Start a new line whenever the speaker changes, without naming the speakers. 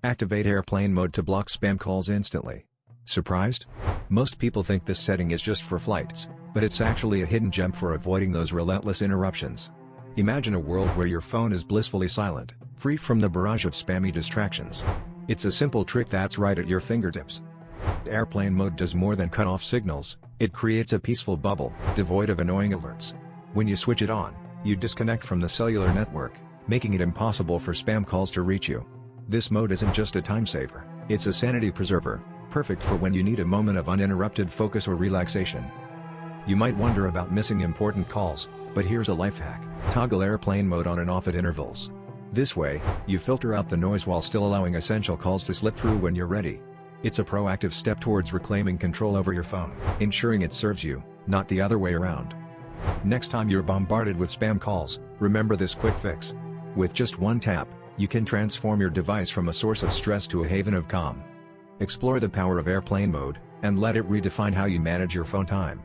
Activate airplane mode to block spam calls instantly. Surprised? Most people think this setting is just for flights, but it's actually a hidden gem for avoiding those relentless interruptions. Imagine a world where your phone is blissfully silent, free from the barrage of spammy distractions. It's a simple trick that's right at your fingertips. Airplane mode does more than cut off signals, it creates a peaceful bubble, devoid of annoying alerts. When you switch it on, you disconnect from the cellular network, making it impossible for spam calls to reach you. This mode isn't just a time saver, it's a sanity preserver, perfect for when you need a moment of uninterrupted focus or relaxation. You might wonder about missing important calls, but here's a life hack: toggle airplane mode on and off at intervals. This way, you filter out the noise while still allowing essential calls to slip through when you're ready. It's a proactive step towards reclaiming control over your phone, ensuring it serves you, not the other way around. Next time you're bombarded with spam calls, remember this quick fix. With just one tap, you can transform your device from a source of stress to a haven of calm. Explore the power of airplane mode, and let it redefine how you manage your phone time.